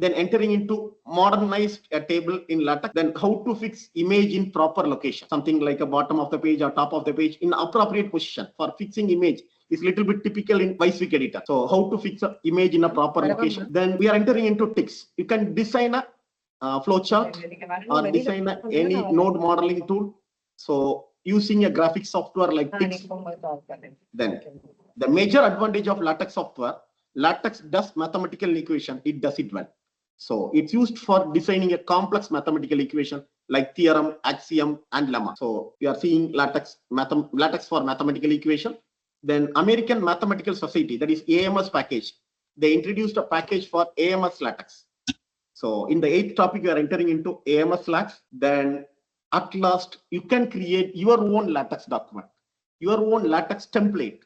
then entering into modernized a table in LaTeX, then how to fix image in proper location, something like a bottom of the page or top of the page in appropriate position for fixing image is little bit typical in WYSIWYG editor. So how to fix an image in a proper location. Then we are entering into text. You can design a flowchart or design any node modeling tool. So using a graphic software like LaTeX. Then the major advantage of LaTeX software, LaTeX does mathematical equation, it does it well. So it's used for designing a complex mathematical equation like theorem, axiom, and lemma. So we are seeing LaTeX for mathematical equation. Then American Mathematical Society, that is AMS package, they introduced a package for AMS LaTeX. So in the 8th topic, we are entering into AMS LaTeX. Then at last, you can create your own LaTeX document, your own LaTeX template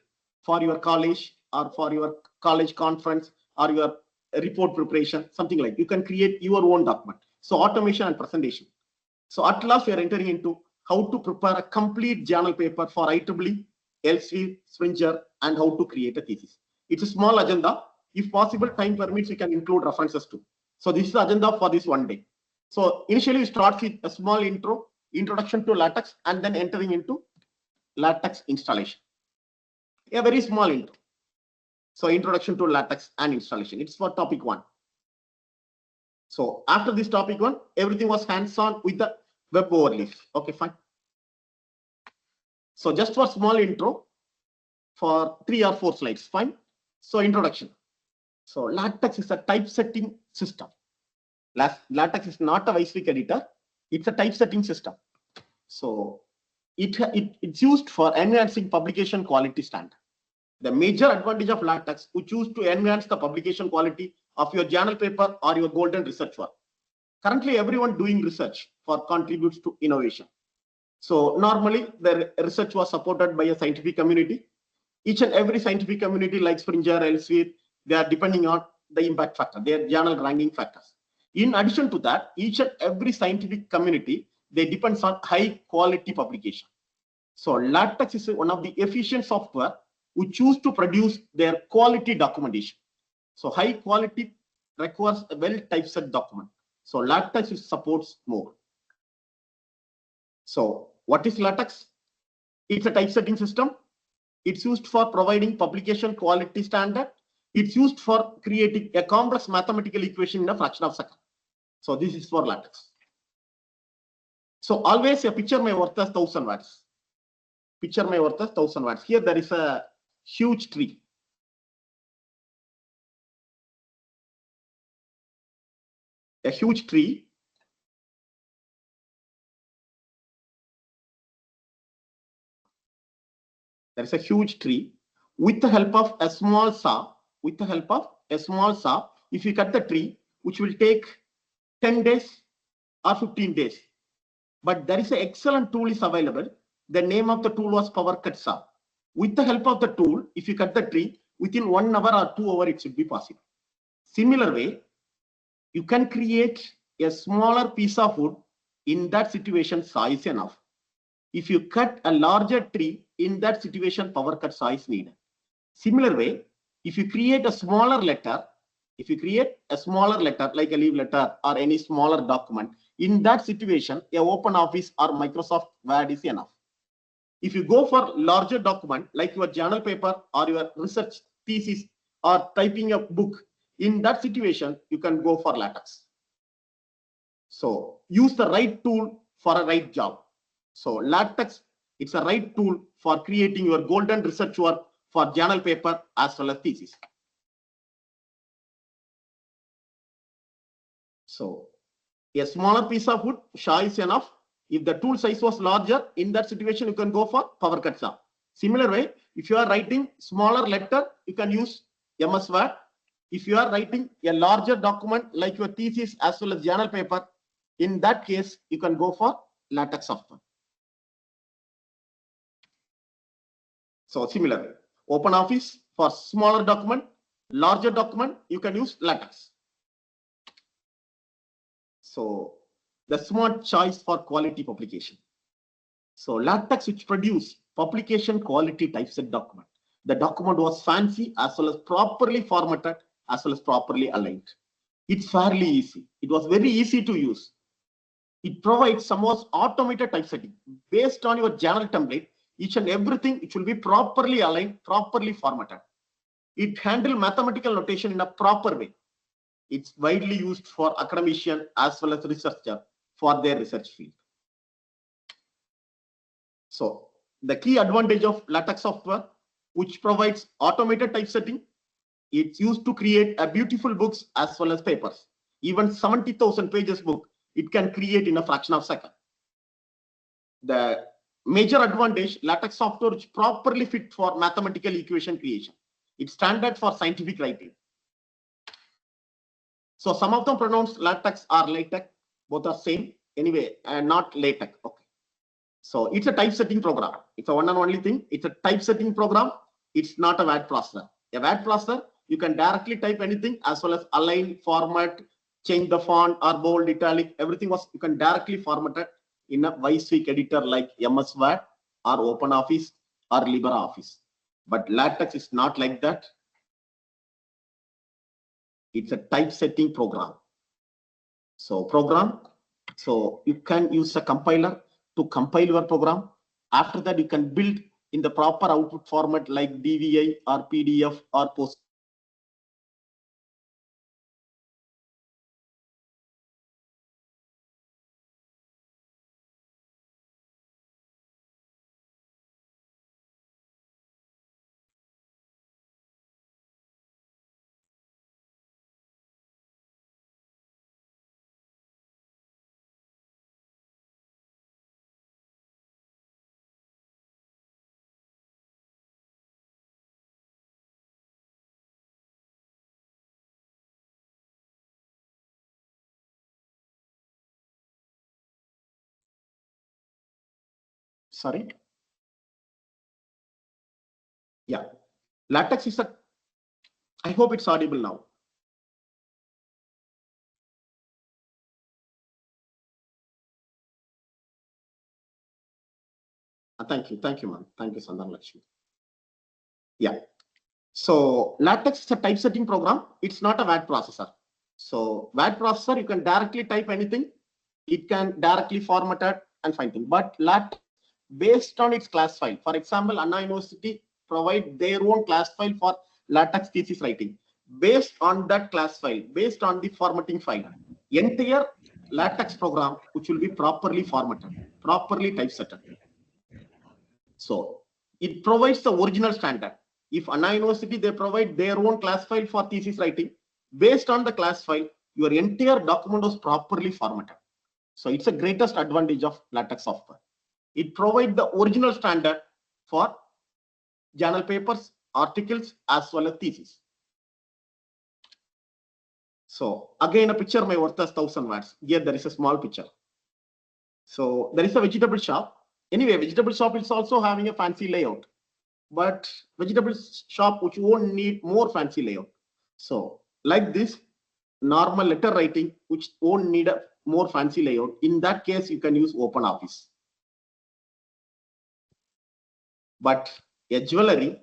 for your college or for your college conference or your report preparation, something like you can create your own document. So automation and presentation. So at last, we are entering into how to prepare a complete journal paper for IEEE, Elsevier, Springer, and how to create a thesis. It's a small agenda. If possible, time permits, we can include references too. So this is the agenda for this one day. So initially, we start with a small introduction to LaTeX, and then entering into LaTeX installation. A very small intro. So introduction to LaTeX and installation. It's for topic 1. So after this topic 1, everything was hands-on with the web overlays. Okay, fine. So just for small intro for 3 or 4 slides, fine. So introduction. So LaTeX is a typesetting system. LaTeX is not a WYSIWYG editor. It's a typesetting system. So it's used for enhancing publication quality standard. The major advantage of LaTeX, which used to enhance the publication quality of your journal paper or your golden research work. Currently, everyone doing research for contributes to innovation. So normally, the research was supported by a scientific community. Each and every scientific community like Springer, Elsevier, they are depending on the impact factor, their journal ranking factors. In addition to that, each and every scientific community, they depends on high quality publication. So LaTeX is one of the efficient software who choose to produce their quality documentation. So high quality requires a well typeset document. So LaTeX supports more. So what is LaTeX? It's a typesetting system. It's used for providing publication quality standard. It's used for creating a complex mathematical equation in a fraction of a second. So this is for LaTeX. So always a picture may worth 1,000 words. Picture may worth 1,000 words. Here there is a huge tree. A huge tree. There is a huge tree. With the help of a small saw, if you cut the tree, which will take 10 days or 15 days. But there is an excellent tool is available. The name of the tool was Power Cut Saw. With the help of the tool, if you cut the tree, within 1 hour or 2 hours, it should be possible. Similar way, you can create a smaller piece of wood. In that situation, saw is enough. If you cut a larger tree, in that situation, power cut saw is needed. Similar way, if you create a smaller letter, like a leave letter or any smaller document, in that situation, a open office or Microsoft Word is enough. If you go for larger document, like your journal paper or your research thesis or typing a book, in that situation, you can go for LaTeX. So use the right tool for a right job. So LaTeX, it's a right tool for creating your golden research work for journal paper as well as thesis. So a smaller piece of wood, saw is enough. If the tool size was larger, in that situation, you can go for power cut saw. Similar way, if you are writing smaller letter, you can use MS Word. If you are writing a larger document like your thesis as well as journal paper, in that case, you can go for LaTeX software. So similar, open office for smaller document, larger document, you can use LaTeX. So the smart choice for quality publication. So LaTeX, which produce publication quality typeset document. The document was fancy as well as properly formatted as well as properly aligned. It's fairly easy. It was very easy to use. It provides some most automated typesetting based on your general template. Each and everything, it will be properly aligned, properly formatted. It handles mathematical notation in a proper way. It's widely used for academician as well as researcher for their research field. So the key advantage of LaTeX software, which provides automated typesetting, it's used to create a beautiful books as well as papers. Even 70,000 pages book, it can create in a fraction of a second. The major advantage, LaTeX software is properly fit for mathematical equation creation. It's standard for scientific writing. So some of them pronounce LaTeX or LaTeX, both are same anyway, and not LaTeX. Okay. So it's a typesetting program. It's a one and only thing. It's a typesetting program. It's not a word processor. A word processor, you can directly type anything as well as align, format, change the font or bold, italic, everything was you can directly format it in a WYSIWYG editor like MS Word or OpenOffice or LibreOffice. But LaTeX is not like that. It's a typesetting program. So you can use a compiler to compile your program. After that, you can build in the proper output format like DVI or PDF or post. Sorry. Yeah. LaTeX is a, I hope it's audible now. Thank you, ma'am. Thank you, Sandhan Lakshmi. Yeah. So LaTeX is a typesetting program. It's not a word processor. So word processor, you can directly type anything. It can directly format it and find things. But LaTeX, based on its class file, for example, Anna University provide their own class file for LaTeX thesis writing. Based on that class file, based on the formatting file, entire LaTeX program, which will be properly formatted, properly typesetted. So it provides the original standard. If Anna University, they provide their own class file for thesis writing, based on the class file, your entire document was properly formatted. So it's the greatest advantage of LaTeX software. It provides the original standard for journal papers, articles, as well as thesis. So again, a picture may worth 1,000 words. Here there is a small picture. So there is a vegetable shop. Anyway, vegetable shop is also having a fancy layout, but vegetable shop which won't need more fancy layout. So like this, normal letter writing which won't need a more fancy layout. In that case, you can use OpenOffice. But a jewelry,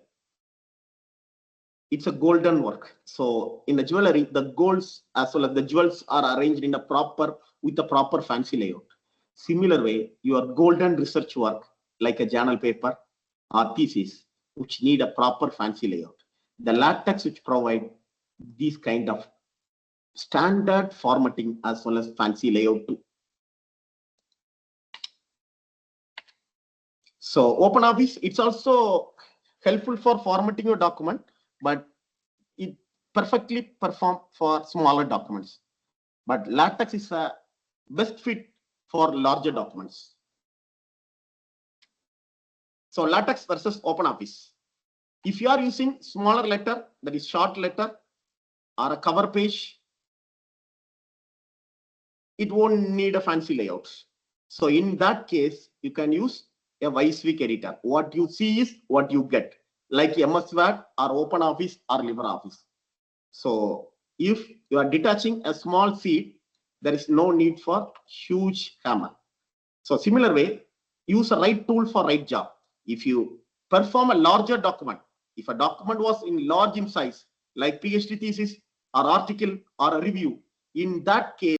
it's a golden work. So in the jewelry, the golds as well as the jewels are arranged in a proper with a proper fancy layout. Similar way, your golden research work like a journal paper or thesis, which need a proper fancy layout. The LaTeX which provide these kind of standard formatting as well as fancy layout too. So OpenOffice, it's also helpful for formatting your document, but it perfectly perform for smaller documents. But LaTeX is a best fit for larger documents. So LaTeX versus OpenOffice. If you are using smaller letter, that is short letter or a cover page, it won't need a fancy layout. So in that case, you can use a WYSIWYG editor. What you see is what you get, like MS Word or OpenOffice or LibreOffice. So if you are detaching a small seed, there is no need for huge hammer. So similar way, use a right tool for right job. If you perform a larger document, if a document was in large in size, like PhD thesis or article or a review, In that case,